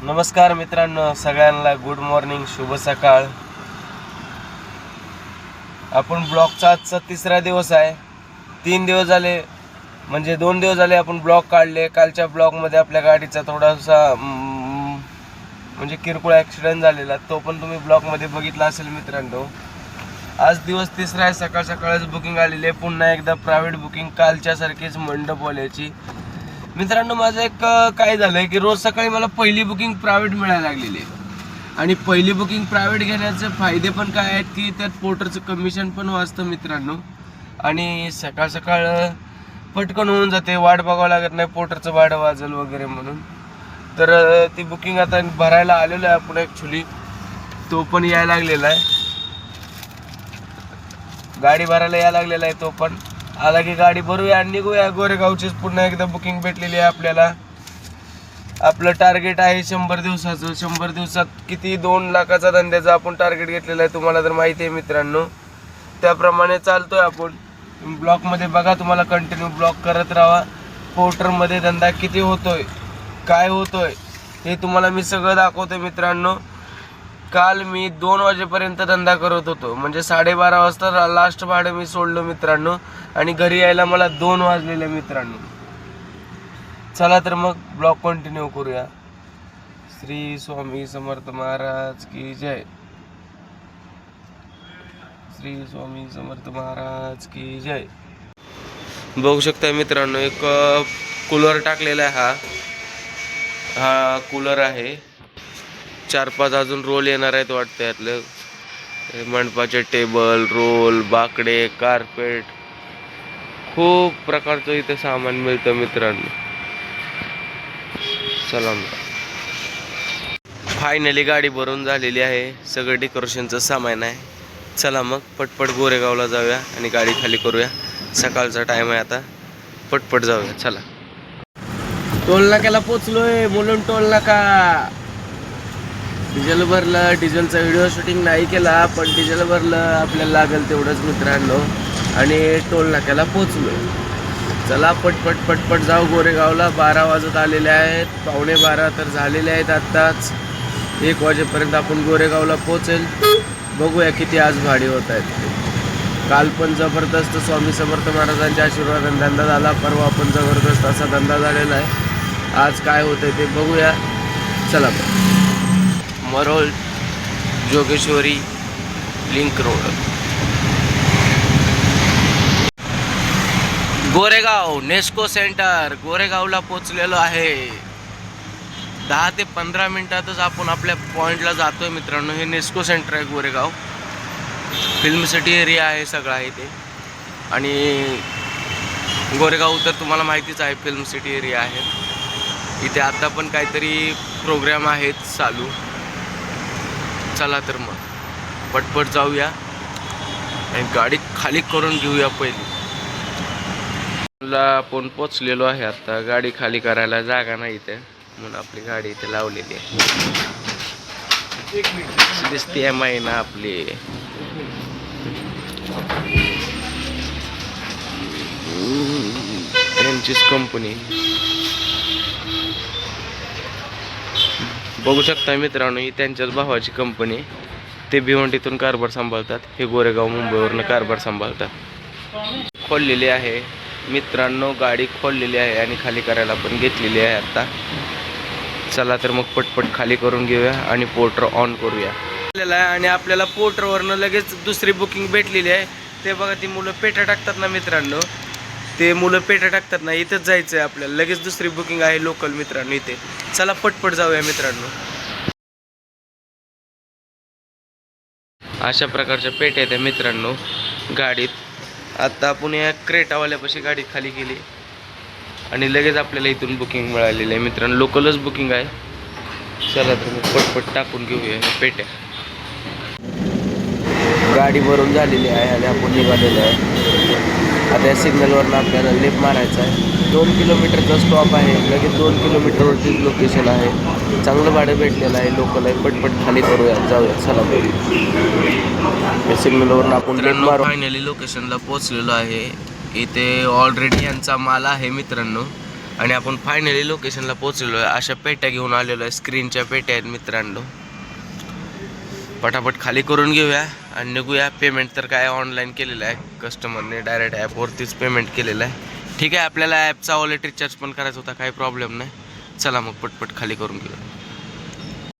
नमस्कार मित्रांनो, सगळ्यांना गुड मॉर्निंग, शुभ सकाळ. आपण ब्लॉगचा आजचा तिसरा दिवस आहे. 3 दिवस झाले, म्हणजे 2 दिवस झाले आपण ब्लॉग काढले. कालच्या ब्लॉगमध्ये आपल्या गाडीचा थोडासा म्हणजे किरकोळ ॲक्सिडेंट झालेला, तो पण तुम्ही ब्लॉगमध्ये बघितला असेल मित्रांनो. आज दिवस तिसरा आहे. सकाळ सकाळच बुकिंग आलेली आहे. पुन्हा एकदा प्रायव्हेट बुकिंग, कालच्यासारखीच मंडपवाल्याची. मित्रांनो, माझं एक काय झालंय की रोज सकाळी मला पहिली बुकिंग प्रायव्हेट मिळायला लागलेली आहे. आणि पहिली बुकिंग प्रायव्हेट घेण्याचे फायदे पण काय आहेत की त्यात पोर्टरचं कमिशन पण वाचतं मित्रांनो. आणि सकाळ सकाळ पटकन होऊन जाते, वाट बघावं लागत नाही पोर्टरचं भाडं वाजल वगैरे म्हणून. तर ती बुकिंग आता भरायला आलेलो आहे आपण ॲक्च्युली. तो पण यायला लागलेला आहे, गाडी भरायला यायला लागलेला आहे. तो पण आला की गाडी भरूया आणि निघूया. गोरेगावचीच पुन्हा एकदा बुकिंग भेटलेली आहे आपल्याला. आपलं टार्गेट आहे 100 दिवसाचं. 100 दिवसात किती 2 लाखाचा धंद्याचा आपण टार्गेट घेतलेला आहे, तुम्हाला तर माहिती आहे मित्रांनो. त्याप्रमाणे चालतोय आपण. ब्लॉगमध्ये बघा, तुम्हाला कंटिन्यू ब्लॉग करत राहा. पोर्टरमध्ये धंदा किती होतोय, काय होतोय हे तुम्हाला मी सगळं दाखवतोय मित्रांनो. काल मी 2 वाजेपर्यंत धंदा करत होतो, म्हणजे 12:30 वाजता लास्ट भाडं मी सोडलं मित्रांनो. आणि घरी यायला मला 2 वाजलेले मित्रांनो. चला तर मग ब्लॉग कंटिन्यू करूया. श्री स्वामी समर्थ महाराज की जय. श्री स्वामी समर्थ महाराज की जय. बघू शकता मित्रांनो, एक कूलर टाकलेला आहे. हा कूलर आहे. 4-5 अजून रोल येणार आहेत वाटतं. यातलं मंडपाचे टेबल, रोल, बाकडे, कार्पेट, खूप प्रकारचं इथे सामान मिळतं मित्रांनो. चला मग, फायनली गाडी भरून झालेली आहे. सगळं डेकोरेशनचं सामान आहे. चला मग पटपट गोरेगावला जाऊया आणि गाडी खाली करूया. सकाळचा टाइम आहे आता, पटपट जाऊया. चला. टोल नाक्याला पोचलोय, मुलुंड टोल नाका. डिझेल भरलं. डिझेलचा व्हिडिओ शूटिंग नाही केला, पण डिझेल भरलं आपल्याला लागेल तेवढंच मित्रांनो. आणि टोल नाक्याला पोचलोय. चला पटपट पटपट जाऊ गोरेगावला. 12 वाजत आलेले आहेत, 11:15 तर झालेले आहेत आत्ताच. 1 वाजेपर्यंत आपण गोरेगावला पोचेल. बघूया किती आज भाडे होत आहेत. काल पण जबरदस्त स्वामी समर्थ महाराजांच्या आशीर्वादाने धंदा झाला. परवा पण जबरदस्त असा धंदा झालेला आहे. आज काय होतंय ते बघूया. चला Marol Jogeshwari link road, Goregaon NESCO centre. गोरेगावला पोचलेलो आहे. 10 ते 15 मिनिटातच आपण आपल्या पॉईंटला जातोय मित्रांनो. हे नेस्को सेंटर आहे गोरेगाव. फिल्म सिटी एरिया आहे सगळा इथे. आणि गोरेगाव तर तुम्हाला माहितीच आहे, फिल्म सिटी एरिया आहे. इथे आता पण काहीतरी प्रोग्राम आहेत चालू. चला तर मग पटपट जाऊया आणि गाडी खाली करून घेऊया पहिली. आपण पोचलेलो आहे आता. गाडी खाली करायला जागा नाही इथे, म्हणून आपली गाडी इथे लावलेली आहे. दिसते एम आय ना आपली. यांचीच कंपनी. बघू शकता मित्रांनो, ही त्यांच्याच भावाची कंपनी. ते भिवंडीतून कारभार सांभाळतात, हे गोरेगाव मुंबईवरनं कारभार सांभाळतात. खोललेली आहे मित्रांनो, गाडी खोललेली आहे आणि खाली करायला पण घेतलेली आहे आता. चला तर मग पटपट खाली करून घेऊया आणि पोर्टर ऑन करूया. आणि आपल्याला पोर्टरवरनं लगेच दुसरी बुकिंग भेटलेली आहे. ते बघा, ती मुलं पेट्या टाकतात ना मित्रांनो, ते मुलं पेट्या टाकतात ना, इथंच जायचं आहे आपल्याला. लगेच दुसरी बुकिंग आहे लोकल मित्रांनो इथे. चला पटपट जाऊया मित्रांनो. अशा प्रकारच्या पेट्या आहेत मित्रांनो गाडीत. आता आपण या क्रेटावाल्यापाशी गाडी खाली केली आणि लगेच आपल्याला इथून बुकिंग मिळालेली आहे मित्रांनो. लोकलच बुकिंग आहे. चला तर मग पटपट टाकून घेऊया पेट्या. गाडी भरून झालेली आहे आणि आपण निघालेलो आहे. आता या सिग्नलवरनं आपल्याला लेफ्ट मारायचं आहे. 2 किलोमीटरचा स्टॉप आहे. लगेच 2 किलोमीटरवरतीच लोकेशन आहे. चांगलं भाडं भेटलेलं आहे, लोकल आहे. पटपट खाली करूया, जाऊया. चला या सिग्नलवरून आपण लेफ्ट मारू. फायनली लोकेशनला पोहोचलेलो आहे. इथे ऑलरेडी यांचा माल आहे मित्रांनो. आणि आपण फायनली लोकेशनला पोहोचलेलो आहे. अशा पेट्या घेऊन आलेलो आहे, स्क्रीनच्या पेट्या आहेत मित्रांनो. पटापट खाली करून घेऊया आणि निघूया. पेमेंट तर काय ऑनलाईन केलेलं आहे, कस्टमरने डायरेक्ट ॲपवरतीच पेमेंट केलेलं आहे. ठीक आहे, आपल्याला ॲपचा वॉलेट रिचार्ज पण करायचा होता, काही प्रॉब्लेम नाही. चला मग पटपट खाली करून घेऊया.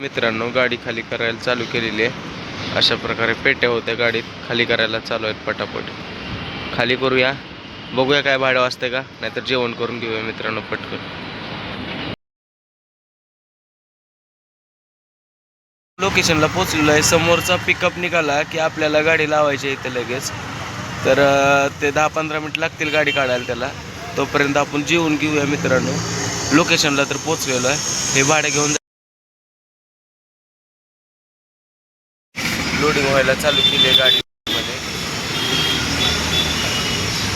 मित्रांनो गाडी खाली करायला चालू केलेली आहे. अशा प्रकारे पेट्या होत्या गाडीत, खाली करायला चालू आहेत. पटापट खाली करूया, बघूया काय भाडं वाजते का, नाहीतर जेवण करून घेऊया मित्रांनो पटकन. लोकेशनला पोचलेलो आहे. समोरचा पिकअप निघाला की आपल्याला गाडी लावायची इथे लगेच. तर ते 10-15 मिनिट लागतील गाडी काढायला त्याला. तोपर्यंत आपण जेवून घेऊया मित्रांनो. लोकेशनला तर पोचलेलो आहे. हे भाडं घेऊन लोडिंग व्हायला चालू केली आहे गाडीमध्ये.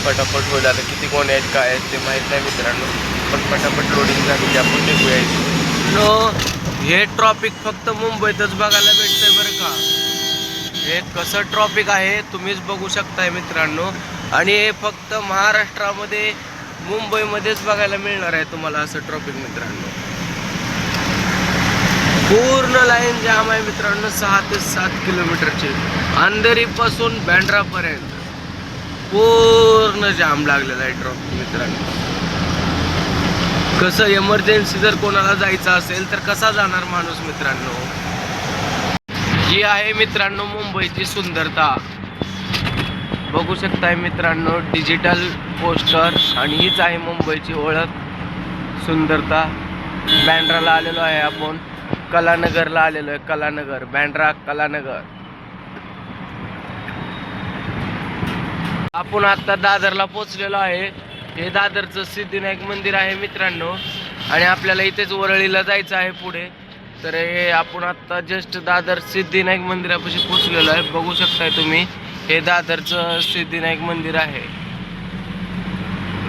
पटापट होईल. आता किती कोण आहेत काय आहेत ते माहीत नाही मित्रांनो, पण पटापट लोडिंग झाली की आपण निघूया इथे. हे ट्रॉफिक फक्त मुंबईतच बघायला भेटतंय बरं का. हे कसं ट्रॉफिक आहे तुम्हीच बघू शकताय मित्रांनो. आणि हे फक्त महाराष्ट्रामध्ये मुंबईमध्येच बघायला मिळणार आहे तुम्हाला असं ट्रॉफिक मित्रांनो. पूर्ण लाईन जाम आहे मित्रांनो, 6 ते 7 किलोमीटरची. अंधेरीपासून बँड्रापर्यंत पूर्ण जाम लागलेला आहे ट्रॉफिक मित्रांनो. कसं इमर्जन्सी जर कोणाला जायचं असेल तर कसा जाणार माणूस मित्रांनो. ही आहे मित्रांनो मुंबईची सुंदरता. बघू शकताय मित्रांनो, डिजिटल पोस्टर. आणि हीच आहे मुंबईची ओळख, सुंदरता. बँड्राला आलेलो आहे आपण, कलानगरला आलेलो आहे. कलानगर, बँड्रा कलानगर. आपण आता दादरला पोचलेलो आहे. हे दादरचं सिद्धिविनायक मंदिर आहे मित्रांनो. आणि आपल्याला इथेच वरळीला जायचं आहे पुढे. तर हे आपण आत्ता जस्ट दादर सिद्धिविनायक मंदिरापाशी पोचलेलो आहे. बघू शकताय तुम्ही, हे दादरचं सिद्धिविनायक मंदिर आहे.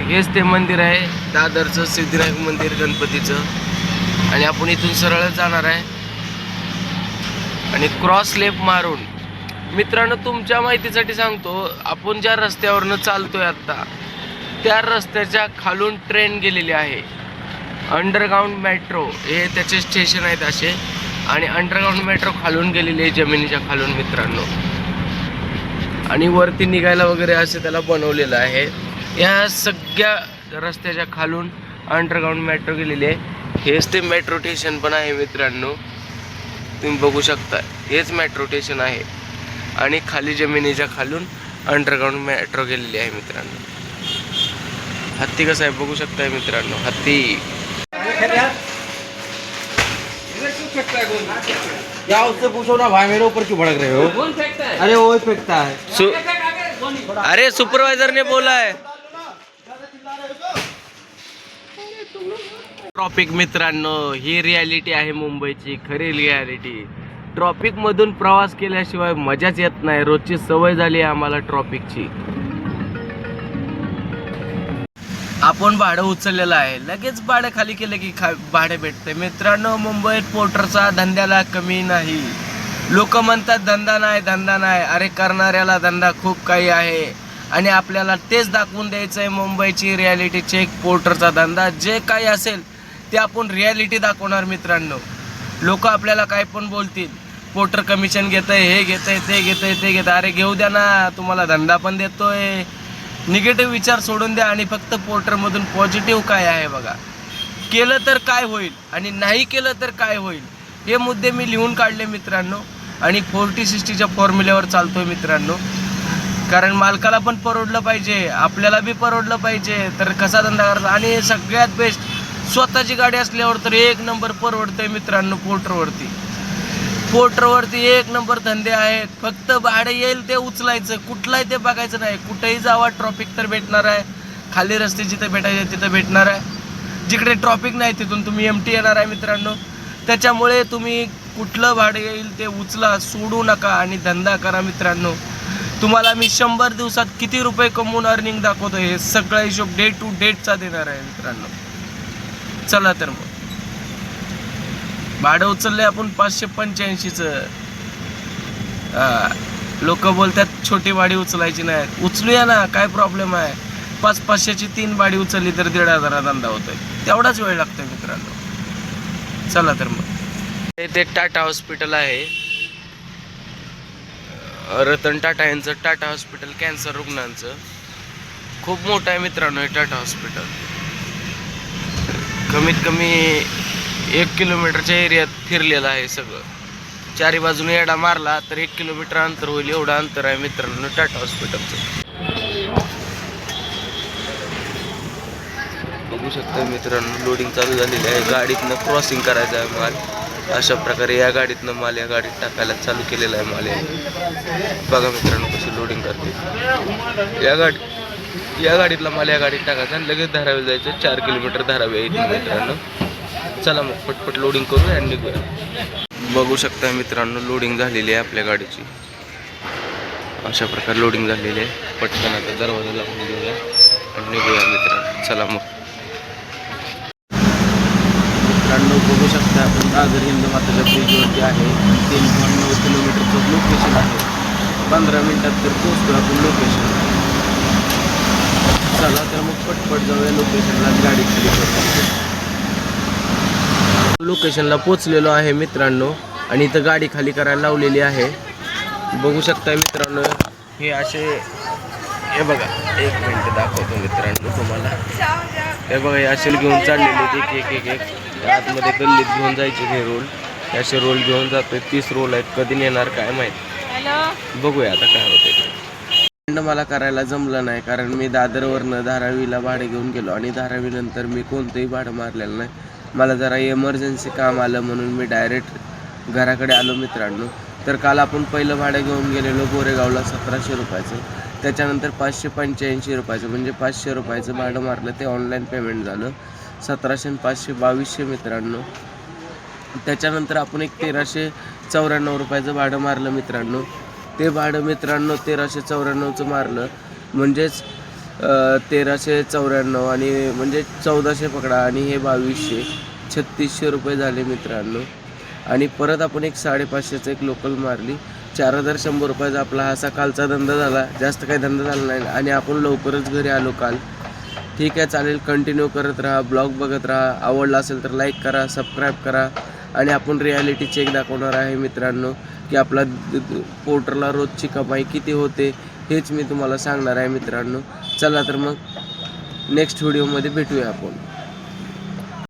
हेच ते मंदिर आहे, दादरचं सिद्धिविनायक मंदिर गणपतीचं. आणि आपण इथून सरळ जाणार आहे आणि क्रॉस लेप मारून. मित्रांनो तुमच्या माहितीसाठी सांगतो, आपण ज्या रस्त्यावरनं चालतोय आत्ता त्या रस्त्याच्या खालून ट्रेन गेलेली आहे. अंडरग्राऊंड मेट्रो हे त्याचे स्टेशन आहेत असे. आणि अंडरग्राऊंड मेट्रो खालून गेलेली आहे, जमिनीच्या खालून मित्रांनो. आणि वरती निघायला वगैरे असे त्याला बनवलेलं आहे. या सगळ्या रस्त्याच्या खालून अंडरग्राऊंड मेट्रो गेलेली आहे. हेच ते मेट्रो स्टेशन पण आहे मित्रांनो, तुम्ही बघू शकता. हेच मेट्रो स्टेशन आहे. आणि खाली जमिनीच्या खालून अंडरग्राऊंड मेट्रो गेलेली आहे मित्रांनो. हत्ती कसं आहे बघू शकताय मित्रांनो, हत्ती. क्या उससे पूछो ना भाई, मेरे ऊपर क्यों भड़क रहे हो? कौन फेंकता है? अरे वो ही फेंकता है. अरे सुपरवाइजर ने बोला है. ट्रॉफिक मित्रांनो, ही रियालिटी आहे मुंबईची, खरी रियालिटी. ट्रॉफिक मधून प्रवास केल्याशिवाय मजाच येत नाही. रोजची सवय झाली आहे आम्हाला ट्रॉफिकची. आपण भाडं उचललेलं आहे, लगेच भाडं खाली केलं की भाडे भेटते मित्रांनो. मुंबईत पोर्टरचा धंद्याला कमी नाही. लोक म्हणतात धंदा नाही धंदा नाही. अरे करणाऱ्याला धंदा खूप काही आहे. आणि आपल्याला तेच दाखवून द्यायचं आहे, मुंबईची रियालिटी चेक. पोर्टरचा धंदा जे काही असेल ते आपण रियालिटी दाखवणार मित्रांनो. लोक आपल्याला काय पण बोलतील, पोर्टर कमिशन घेतंय, हे घेतंय, ते घेतंय, ते घेतंय. अरे घेऊ द्या ना, तुम्हाला धंदा पण देतोय. निगेटिव्ह विचार सोडून द्या आणि फक्त पोर्टरमधून पॉझिटिव्ह काय आहे बघा. केलं तर काय होईल आणि नाही केलं तर काय होईल, हे मुद्दे मी लिहून काढले मित्रांनो. आणि 40-60च्या फॉर्म्युल्यावर चालतोय मित्रांनो. कारण मालकाला पण परवडलं पाहिजे, आपल्याला बी परवडलं पाहिजे. तर कसा धंदा करायचा. आणि सगळ्यात बेस्ट, स्वतःची गाडी असल्यावर तर 1 नंबर परवडतंय मित्रांनो. पोर्टरवरती 1 नंबर धंदे आहेत. फक्त भाडं येईल ते उचलायचं, कुठलाही ते बघायचं नाही. कुठेही जावा ट्रॉफिक तर भेटणार आहे. खाली रस्ते जिथे भेटायचे तिथं भेटणार आहे. जिकडे ट्रॉफिक नाही तिथून तुम्ही एमटी येणार आहे मित्रांनो. त्याच्यामुळे तुम्ही कुठलं भाडं येईल ते उचला, सोडू नका आणि धंदा करा मित्रांनो. तुम्हाला मी 100 दिवसात किती रुपये कमवून अर्निंग दाखवतो हे सगळा हिशोब डे टू डेटचा देणार आहे मित्रांनो. चला तर मग भाडं उचललंय आपण 585चं. लोक बोलतात छोटी भाडी उचलायची नाही. उचलूया ना, काय प्रॉब्लेम आहे. 500ची 3 भाडी उचलली तर 1,500 धंदा होतोय. तेवढाच वेळ लागतो मित्रांनो. चला तर मग इथे एक टाटा हॉस्पिटल आहे, रतन टाटा यांचं टाटा हॉस्पिटल कॅन्सर रुग्णांचं. खूप मोठं आहे मित्रांनो हे टाटा हॉस्पिटल. कमीत कमी 1 किलोमीटरच्या एरियात फिरलेलं आहे सगळं. चारी बाजूने येडा मारला तर 1 किलोमीटर अंतर होईल, एवढं अंतर आहे मित्रांनो टाटा हॉस्पिटलचं. बघू शकता मित्रांनो लोडिंग चालू झालेली आहे. गाडीतनं क्रॉसिंग करायचं आहे माल. अशा प्रकारे या गाडीतनं माल या गाडीत टाकायला चालू केलेला आहे माल. बघा मित्रांनो कशी लोडिंग करते. या गाडीतला माल या गाडीत टाकायचा आणि लगेच धारावी जायचं. 4 किलोमीटर धारावी येईल मित्रांनो. चला मग पटपट लोडिंग करूया आणि निघूया. बघू शकता मित्रांनो लोडिंग झालेली आहे आपल्या गाडीची. अशा प्रकारे लोडिंग झालेली आहे. पटकन आता दरवाजा लावून घेऊया आणि निघूया मित्रांनो. चला मग मित्रांनो बघू शकता आपण दादर हिंद माताच्या ब्रिजवरती आहे. 3.9 किलोमीटरचं लोकेशन आहे. 15 मिनिटात तर पोहोचतो आपण लोकेशन. चला तर मग पटपट जाऊया लोकेशनला. गाडी खाली करतो. लोकेशनला पोचलेलो आहे मित्रांनो आणि इथं गाडी खाली करायला लावलेली आहे. बघू शकता मित्रांनो हे असे, हे बघा 1 मिनिट दाखवतो मित्रांनो तुम्हाला. हे बघा हे असे घेऊन चाललेले एक आतमध्ये गल्लीत घेऊन जायचे. हे रोल असे रोल घेऊन जातोय. 30 रोल आहेत. कधी नेणार काय माहित. बघूया आता काय होतं. मला करायला जमलं नाही कारण मी दादरवरनं धारावीला भाडे घेऊन गेलो आणि धारावीनंतर मी कोणतंही भाडं मारलेलं नाही. मला जरा इमर्जन्सी काम आलं म्हणून मी डायरेक्ट घराकडे आलो मित्रांनो. तर काल आपण पहिलं भाडं घेऊन गेलेलो गोरेगावला 1700 रुपयाचं. त्याच्यानंतर 585 रुपयाचं म्हणजे 500 रुपयाचं भाडं मारलं. ते ऑनलाईन पेमेंट झालं. 1700 आणि 500 2200 मित्रांनो. त्याच्यानंतर आपण एक 1394 रुपयाचं भाडं मारलं मित्रांनो. ते भाडं मित्रांनो 1394चं मारलं म्हणजेच 1394 आणि म्हणजे 1400 पकडा आणि हे 2200 3600 रुपये झाले मित्रांनो. आणि परत आपण एक 550चं एक लोकल मारली. 4100 रुपयाचा आपला असा कालचा धंदा झाला. जास्त काही धंदा झाला नाही आणि आपण लवकरच घरी आलो काल. ठीक आहे चालेल. कंटिन्यू करत राहा, ब्लॉग बघत राहा. आवडला असेल तर लाईक करा, सबस्क्राईब करा. आणि आपण रियालिटी चेक दाखवणार आहे मित्रांनो की आपला पोर्टरला रोजची कमाई किती होते हेच मी तुम्हाला सांगणार आहे मित्रांनो. चला तर मग नेक्स्ट व्हिडिओमध्ये भेटूया आपण.